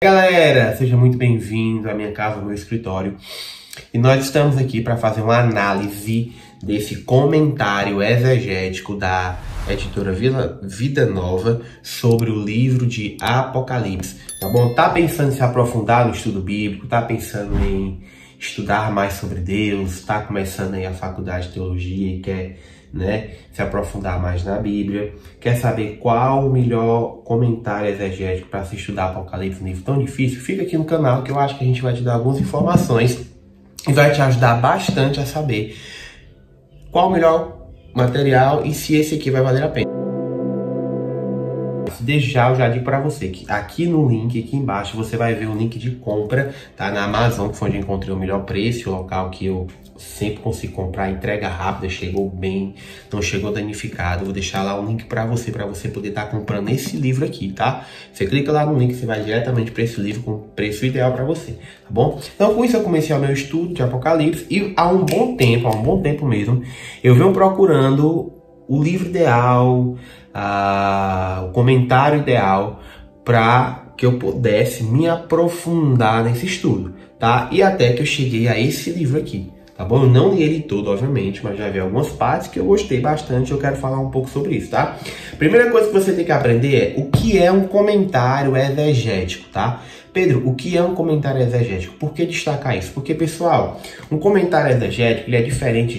Galera, seja muito bem-vindo à minha casa, ao meu escritório. E nós estamos aqui para fazer uma análise desse comentário exegético da editora Vida Nova sobre o livro de Apocalipse, tá bom? Tá pensando em se aprofundar no estudo bíblico, tá pensando em estudar mais sobre Deus, tá começando aí a faculdade de teologia e quer, se aprofundar mais na Bíblia, quer saber qual o melhor comentário exegético para se estudar Apocalipse, um livro tão difícil? Fica aqui no canal que eu acho que a gente vai te dar algumas informações e vai te ajudar bastante a saber qual o melhor material e se esse aqui vai valer a pena. Desde já eu já digo para você que aqui no link, aqui embaixo, você vai ver o link de compra, tá? Na Amazon, que foi onde eu encontrei o melhor preço, o local que eu sempre consigo comprar, entrega rápida, chegou bem, não chegou danificado. Vou deixar lá o link para você poder estar comprando esse livro aqui, tá? Você clica lá no link, você vai diretamente para esse livro com o preço ideal para você, tá bom? Então com isso eu comecei o meu estudo de Apocalipse e há um bom tempo mesmo, eu venho procurando o livro ideal, o comentário ideal para que eu pudesse me aprofundar nesse estudo, tá? E até que eu cheguei a esse livro aqui, tá bom? Eu não li ele todo, obviamente, mas já vi algumas partes que eu gostei bastante. Eu quero falar um pouco sobre isso, tá? Primeira coisa que você tem que aprender é o que é um comentário exegético, tá? Pedro, o que é um comentário exegético? Por que destacar isso? Porque, pessoal, um comentário exegético ele é diferente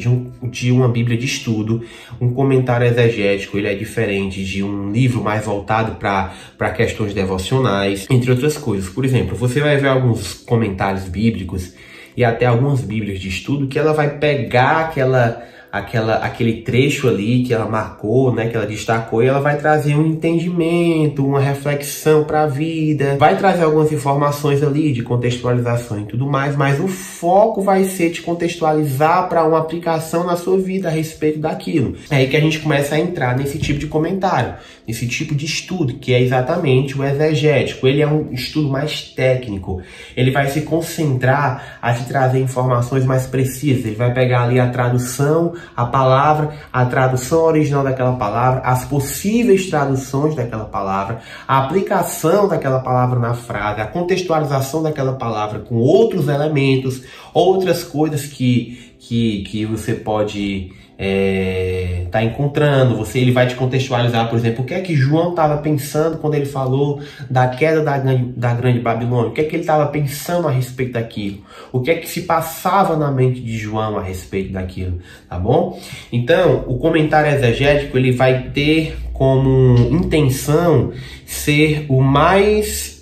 de uma Bíblia de estudo. Um comentário exegético ele é diferente de um livro mais voltado para questões devocionais, entre outras coisas. Por exemplo, você vai ver alguns comentários bíblicos e até algumas Bíblias de estudo que ela vai pegar aquele trecho ali que ela marcou, que ela destacou, e ela vai trazer um entendimento, uma reflexão para a vida, vai trazer algumas informações ali de contextualização e tudo mais, mas o foco vai ser te contextualizar para uma aplicação na sua vida a respeito daquilo. É aí que a gente começa a entrar nesse tipo de comentário, nesse tipo de estudo, que é exatamente o exegético. Ele é um estudo mais técnico, ele vai se concentrar a te trazer informações mais precisas, ele vai pegar ali a tradução, a palavra, a tradução original daquela palavra, as possíveis traduções daquela palavra, a aplicação daquela palavra na frase, a contextualização daquela palavra com outros elementos, outras coisas que você pode tá encontrando. Ele vai te contextualizar, por exemplo, o que é que João estava pensando quando ele falou da queda da grande Babilônia, o que é que ele estava pensando a respeito daquilo, o que é que se passava na mente de João a respeito daquilo, tá bom? Então, o comentário exegético ele vai ter como intenção ser o mais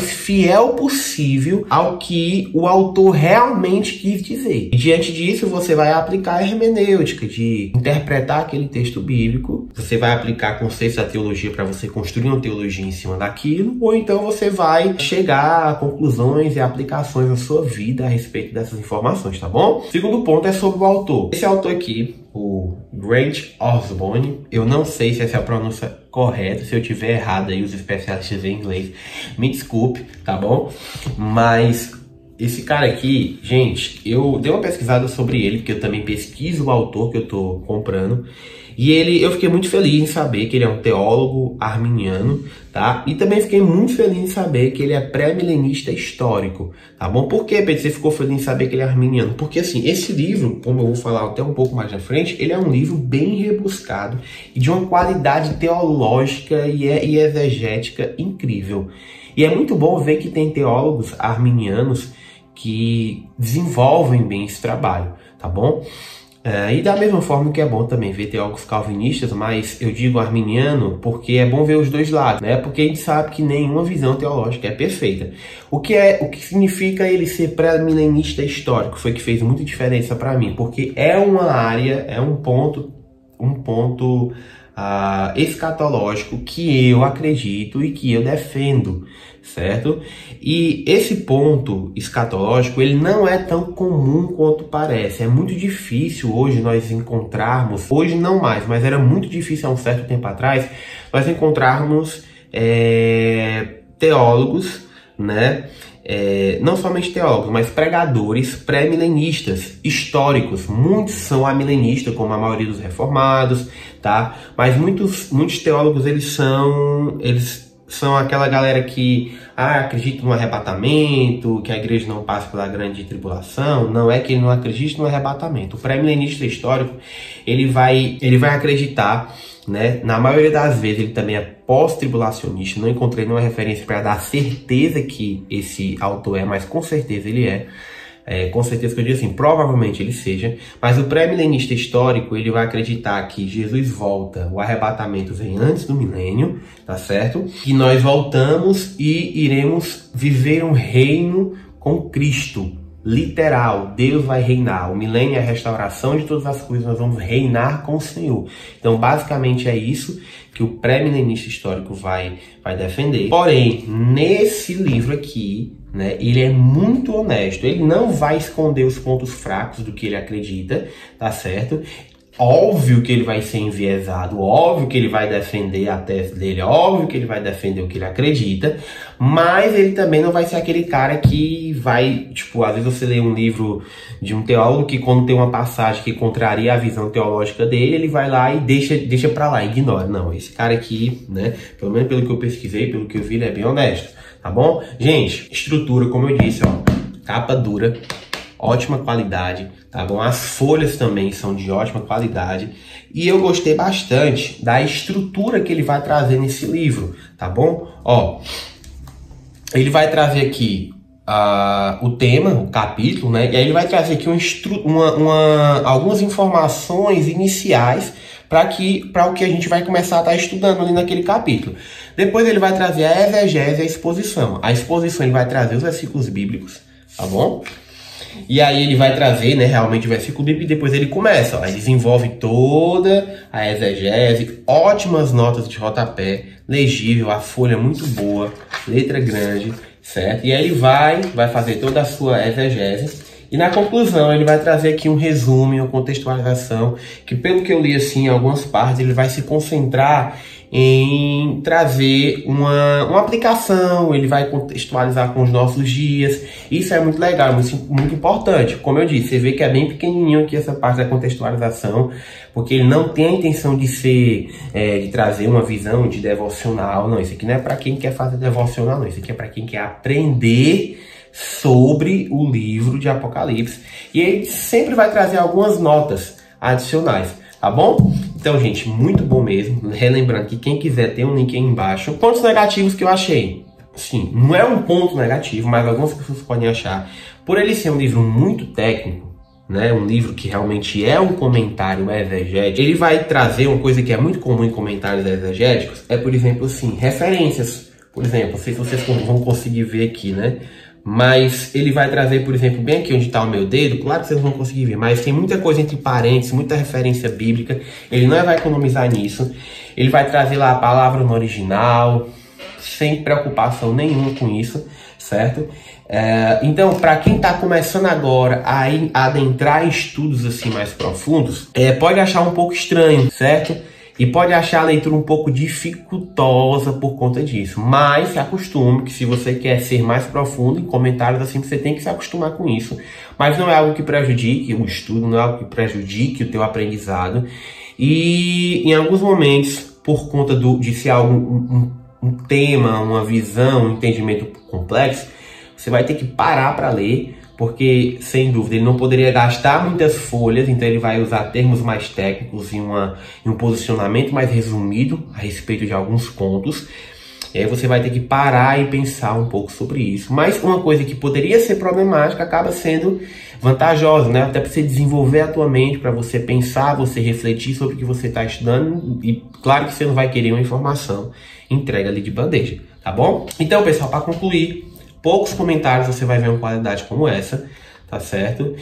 fiel possível ao que o autor realmente quis dizer. E diante disso, você vai aplicar a hermenêutica de interpretar aquele texto bíblico, você vai aplicar conceitos da teologia para você construir uma teologia em cima daquilo, ou então você vai chegar a conclusões e aplicações na sua vida a respeito dessas informações, tá bom? Segundo ponto é sobre o autor. Esse autor aqui, o Grant Osborne, eu não sei se essa é a pronúncia correta, se eu tiver errado aí, os especialistas em inglês, me desculpe, tá bom? Mas esse cara aqui, gente, eu dei uma pesquisada sobre ele, porque eu também pesquiso o autor que eu tô comprando, e eu fiquei muito feliz em saber que ele é um teólogo arminiano, tá? E também fiquei muito feliz em saber que ele é pré-milenista histórico, tá bom? Por que, Pedro, você ficou feliz em saber que ele é arminiano? Porque, assim, esse livro, como eu vou falar até um pouco mais na frente, ele é um livro bem rebuscado e de uma qualidade teológica e exegética incrível. E é muito bom ver que tem teólogos arminianos que desenvolvem bem esse trabalho, tá bom? E da mesma forma que é bom também ver teólogos calvinistas, mas eu digo arminiano porque é bom ver os dois lados, porque a gente sabe que nenhuma visão teológica é perfeita. O que significa ele ser pré-milenista histórico foi que fez muita diferença para mim, porque é uma área, é um ponto escatológico que eu acredito e que eu defendo, certo? E esse ponto escatológico, ele não é tão comum quanto parece. É muito difícil hoje nós encontrarmos, hoje não mais, mas era muito difícil há um certo tempo atrás, nós encontrarmos teólogos, não somente teólogos, mas pregadores pré-milenistas históricos. Muitos são amilenistas, como a maioria dos reformados, tá? Mas muitos teólogos, eles são aquela galera que acredita no arrebatamento, que a igreja não passa pela grande tribulação. Não é que ele não acredite no arrebatamento. O pré-milenista histórico, ele vai acreditar, né? Na maioria das vezes ele também é pós-tribulacionista. Não encontrei nenhuma referência para dar certeza que esse autor é, mas com certeza ele é. Com certeza que eu digo assim, provavelmente ele seja, mas o pré-milenista histórico, ele vai acreditar que Jesus volta, o arrebatamento vem antes do milênio, tá certo? E nós voltamos e iremos viver um reino com Cristo, literal, Deus vai reinar, o milênio é a restauração de todas as coisas, nós vamos reinar com o Senhor. Então, basicamente é isso que o pré-milenista histórico vai defender. Porém, nesse livro aqui, né, ele é muito honesto, ele não vai esconder os pontos fracos do que ele acredita, tá certo? Óbvio que ele vai ser enviesado, óbvio que ele vai defender a tese dele, óbvio que ele vai defender o que ele acredita, mas ele também não vai ser aquele cara que vai, tipo, às vezes você lê um livro de um teólogo que quando tem uma passagem que contraria a visão teológica dele, ele vai lá e deixa pra lá, ignora. Não, esse cara aqui, né, pelo menos pelo que eu pesquisei, pelo que eu vi, ele é bem honesto, tá bom? Gente, estrutura, como eu disse, ó, capa dura, ótima qualidade, tá bom? As folhas também são de ótima qualidade e eu gostei bastante da estrutura que ele vai trazer nesse livro, tá bom? Ó, ele vai trazer aqui o tema, o capítulo, né? E aí ele vai trazer aqui algumas informações iniciais para o que a gente vai começar a estar estudando ali naquele capítulo. Depois ele vai trazer a exegese e a exposição. A exposição ele vai trazer os versículos bíblicos, tá bom? E aí ele vai trazer, né, realmente o versículo bíblico e depois ele começa, ó, aí desenvolve toda a exegese, ótimas notas de rodapé, legível, a folha muito boa, letra grande, certo? E aí ele vai fazer toda a sua exegese e na conclusão ele vai trazer aqui um resumo, uma contextualização, que pelo que eu li assim, em algumas partes, ele vai se concentrar em trazer uma aplicação, ele vai contextualizar com os nossos dias. Isso é muito legal, muito importante. Como eu disse, você vê que é bem pequenininho aqui essa parte da contextualização, porque ele não tem a intenção de de trazer uma visão de devocional. Não, isso aqui não é para quem quer fazer devocional, não. Isso aqui é para quem quer aprender sobre o livro de Apocalipse. E ele sempre vai trazer algumas notas adicionais, tá bom? Então, gente, muito bom mesmo. Relembrando que quem quiser tem um link aí embaixo. Pontos negativos que eu achei. Sim, não é um ponto negativo, mas algumas pessoas podem achar. Por ele ser um livro muito técnico, né, um livro que realmente é um comentário exegético, ele vai trazer uma coisa que é muito comum em comentários exegéticos, é, por exemplo, assim, referências. Por exemplo, não sei se vocês vão conseguir ver aqui, né? Mas ele vai trazer, por exemplo, bem aqui onde está o meu dedo, claro que vocês não vão conseguir ver, mas tem muita coisa entre parênteses, muita referência bíblica, ele não vai economizar nisso, ele vai trazer lá a palavra no original, sem preocupação nenhuma com isso, certo? Então, para quem está começando agora a adentrar em estudos assim mais profundos, pode achar um pouco estranho, certo? E pode achar a leitura um pouco dificultosa por conta disso. Mas se acostume, que se você quer ser mais profundo, em comentários assim, você tem que se acostumar com isso. Mas não é algo que prejudique o estudo, não é algo que prejudique o teu aprendizado. E em alguns momentos, por conta de ser algo, um tema, uma visão, um entendimento complexo, você vai ter que parar para ler, porque, sem dúvida, ele não poderia gastar muitas folhas, então ele vai usar termos mais técnicos e um posicionamento mais resumido a respeito de alguns pontos. E aí você vai ter que parar e pensar um pouco sobre isso. Mas uma coisa que poderia ser problemática acaba sendo vantajosa, né? Até para você desenvolver a tua mente, para você pensar, você refletir sobre o que você está estudando. E claro que você não vai querer uma informação entregue ali de bandeja, tá bom? Então, pessoal, para concluir, poucos comentários você vai ver uma qualidade como essa, tá certo?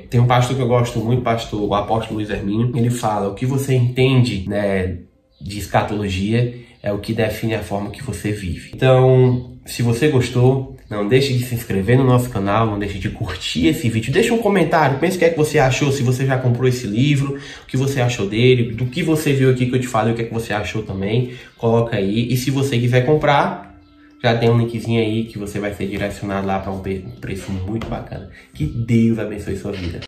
Tem um pastor que eu gosto muito, o apóstolo Luiz Hermínio. Ele fala: o que você entende, né, de escatologia é o que define a forma que você vive. Então, se você gostou, não deixe de se inscrever no nosso canal, não deixe de curtir esse vídeo. Deixa um comentário, pense o que é que você achou, se você já comprou esse livro, o que você achou dele, do que você viu aqui que eu te falei, o que é que você achou também, coloca aí. E se você quiser comprar, já tem um linkzinho aí que você vai ser direcionado lá para um preço muito bacana. Que Deus abençoe sua vida.